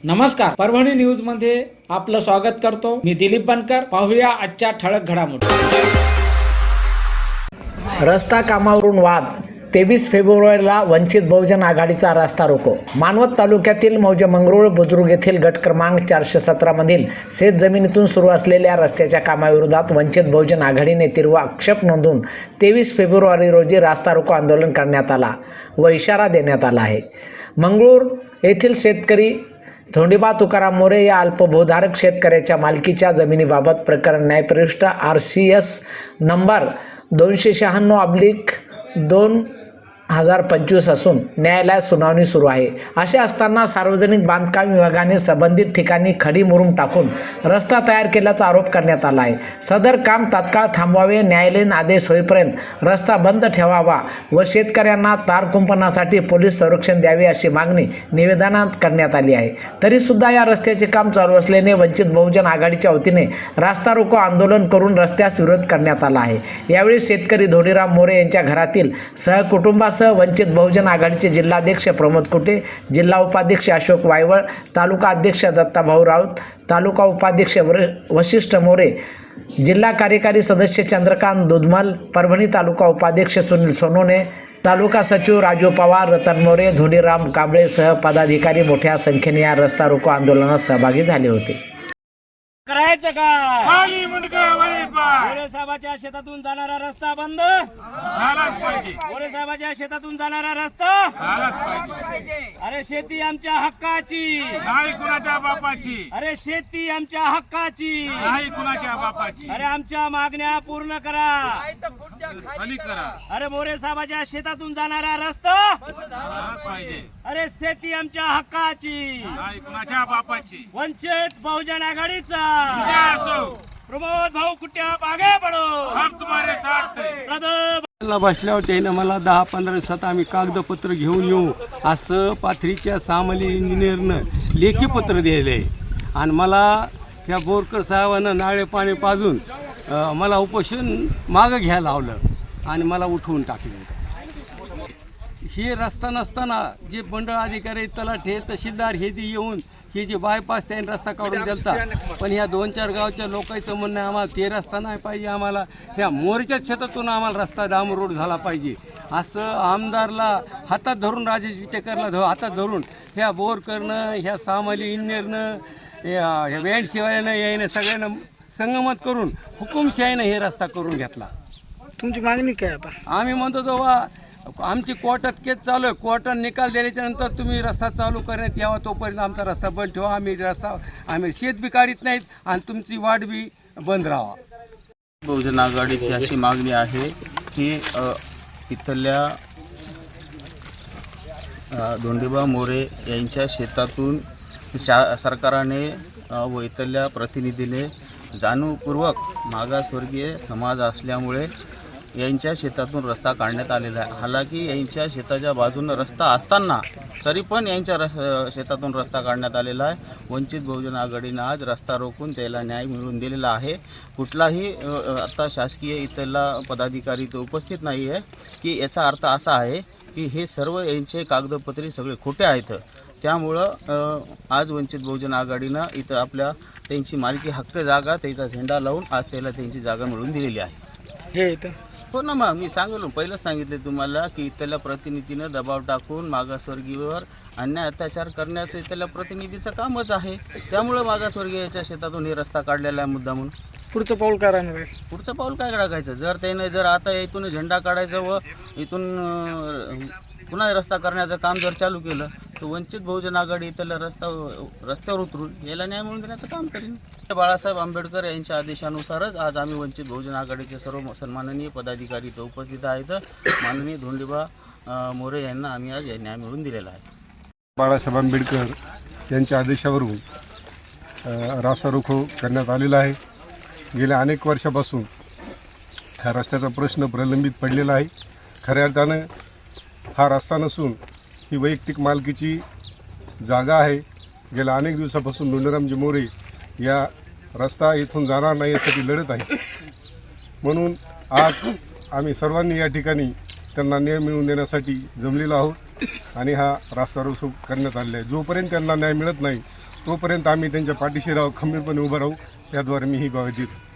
नमस्कार, परभणी न्यूज मध्ये आपलं स्वागत करतो। मी दिलीप बनकर। पाहूया आजच्या ठळक घडामोडी। रस्ता कामावरून वाद। 23 फेब्रुवारीला वंचित बहुजन आघाडीचा रास्ता रोको। मानवत तालुक्यातील मौजे मंगरुळ बुद्रुक येथील गट क्रमांक 417 मधील शेत जमिनीतून सुरू असलेल्या रस्त्याच्या कामाविरोधात वंचित बहुजन आघाडीने तीव्र आक्षेप नोंदवून 23 फेब्रुवारी रोजी रास्ता रोको आंदोलन करण्यात आला व इशारा देण्यात आला आहे। मंगरुळ येथील शेतकरी धोंडीबा तुकाराम मोरे या अल्पभूधारक शेतकऱ्याच्या मालकीच्या जमिनीबाबत प्रकरण न्यायप्रविष्ट RCS नंबर 296/2025 असून न्यायालयात सुनावणी सुरू आहे। असे असताना सार्वजनिक बांधकाम विभागाने संबंधित ठिकाणी खडी मुरुम टाकून रस्ता तयार केल्याचा आरोप करण्यात आला आहे। सदर काम तात्काळ थांबवावे, न्यायालयीन आदेश होईपर्यंत रस्ता बंद ठेवावा व शेतकऱ्यांना तार कुंपणासाठी पोलीस संरक्षण द्यावे अशी मागणी निवेदनात करण्यात आली आहे। तरी सुद्धा या रस्त्याचे काम चालू असल्याने वंचित बहुजन आघाडीच्या वतीने रास्ता रोको आंदोलन करून रस्त्यास विरोध करण्यात आला आहे। यावेळी शेतकरी धोंडीराम मोरे यांच्या घरातील सहकुटुंबासह वंचित बहुजन आघाडीचे जिल्हाध्यक्ष प्रमोद कुटे, जिल्हा उपाध्यक्ष अशोक वायवळ, तालुका अध्यक्ष दत्ताभाऊ राऊत, तालुका उपाध्यक्ष वशिष्ठ मोरे, जिल्हा कार्यकारी सदस्य चंद्रकांत दुधमल, परभणी तालुका उपाध्यक्ष सुनील सोनोने, तालुका सचिव राजू पवार, रतन मोरे, धोंडीराम कांबळे सह पदाधिकारी मोठ्या संख्येने या रस्ता रोको आंदोलनात सहभागी झाले होते। करायचं का? खाली मुंडका वरी पाय मोरे साहेबाच्या शेतातून जाणारा रस्ता बंद झालाच पाहिजे, मोरे साहेबाच्या शेतातून जाणारा रस्ता झालाच पाहिजे। अरे शेती आमच्या हक्काची, नाही कुणाच्या बापाची, अरे शेती आमच्या हक्काची, नाही कुणाच्या बापाची। अरे आमच्या मागण्या पूर्ण करा, खाली करा, अरे मोरे साहेबाच्या शेतातून जाणारा रस्ता झालाच पाहिजे, अरे शेती आमच्या हक्काची, नाही कुणाच्या बापाची। वंचित बहुजन आघाडीचा विजय असो, प्रमोद भाऊ कुट्या आगे बढो, हम तुम्हारे साथ हैं। प्रदीप बसल्यावर त्यानं मला 10-15 दिवसात आम्ही कागदपत्र घेऊन येऊ असं पाथरीच्या सामली इंजिनियरनं लेखी पत्र दिलेलं आहे आणि मला ह्या बोरकर साहेबानं नाळे पाणी पाजून मला उपोषण मागं घ्यायला लावलं आणि मला उठवून टाकलं होतं। हे रस्ता नसताना जे मंडळ अधिकारी तलाठी तहसीलदार हे ती येऊन हे जे बायपास त्यांनी रस्ता काढून दिलता, पण ह्या 2-4 गावच्या लोकांचं म्हणणं आहे आम्हाला ते रस्ता नाही पाहिजे, आम्हाला ह्या मोरच्या शेतातून आम्हाला रस्ता डांबर रोड झाला पाहिजे असं आमदारला हातात धरून, राजेश विटेकरला हातात धरून ह्या बोरकरनं, ह्या सामली इंजिनियरनं, ह्या बँडशिवायनं यायनं सगळ्यांना संगमत करून हुकुमशाहीनं हे रस्ता करून घेतला। तुमची मागणी काय आता? आम्ही म्हणतो तो आमची कोर्टात केस चालू आहे, कोर्टाने निकाल दिल्याच्या नंतर तुम्ही रस्ता चालू करण्यात यावा, तोपर्यंत आमचा रस्ता बंद ठेवा। आम्ही शेत बी काढीत नाहीत आणि तुमची वाट बी बंद राहावा। बहुजन आघाडीची अशी मागणी आहे की इथल्या धोंडीबा मोरे यांच्या शेतातून सरकारने व इथल्या प्रतिनिधीने जाणीवपूर्वक मागासवर्गीय समाज असल्यामुळे यांच्या शेतातून रस्ता काढण्यात आलेला आहे। हालाकी यांच्या शेताच्या बाजूनं रस्ता असताना तरी पण यांच्या शेतातून रस्ता काढण्यात आलेला आहे। वंचित बहुजन आघाडीनं आज रस्ता रोखून त्याला न्याय मिळवून दिलेला आहे। कुठलाही आता शासकीय इथला पदाधिकारी तो उपस्थित नाही आहे की याचा अर्थ असा आहे की हे सर्व यांचे कागदपत्रे सगळे खोटे आहेत। त्यामुळं आज वंचित बहुजन आघाडीनं इथं आपल्या त्यांची मालकी हक्क जागा त्याचा झेंडा लावून आज त्याला त्यांची जागा मिळवून दिलेली आहे। हे इथं हो ना, मग मी पहिलंच सांगितले तुम्हाला की इथल्या प्रतिनिधीनं दबाव टाकून मागासवर्गीयावर अन्याय अत्याचार करण्याचं इथल्या प्रतिनिधीचं कामच आहे। त्यामुळं मागासवर्गीयाच्या शेतातून हे रस्ता काढलेला आहे मुद्दा म्हणून। पुढचं पाऊल काय राहणार आहे? पुढचं पाऊल काय टाकायचं? जर आता इथून झेंडा काढायचं व इथून पुन्हा रस्ता करण्याचं काम जर चालू केलं तर वंचित बहुजन आघाडी इथला रस्त्यावर उतरून याला न्याय मिळवून देण्याचं काम करेन। बाळासाहेब आंबेडकर यांच्या आदेशानुसारच आज आम्ही वंचित बहुजन आघाडीचे सर्व सन्माननीय पदाधिकारी इथं उपस्थित आहेत। माननीय धोंडीबा मोरे यांना आम्ही आज न्याय मिळवून दिलेला आहे। बाळासाहेब आंबेडकर यांच्या आदेशावरून रस्ता रोको करण्यात आलेला आहे। गेल्या अनेक वर्षापासून ह्या रस्त्याचा प्रश्न प्रलंबित पडलेला आहे। खऱ्या अर्थानं हा रस्ता नसून ही वैयक्तिक मालकीची जागा आहे। गेल्या अनेक दिवसापासून धोंडीरामजी मोरे या रस्ता इथून जाणार नाही यासाठी लढत आहे। म्हणून आज आम्ही सर्वांनी या ठिकाणी त्यांना न्याय मिळवून देण्यासाठी जमलेलो आहोत आणि हा रास्ता रोको करण्यात आलेला आहे। जोपर्यंत त्यांना न्याय मिळत नाही तोपर्यंत आम्ही त्यांच्या पाठीशी राहू, खंबीरपणे उभं राहू, याद्वारे मी ही ग्वाही देतो.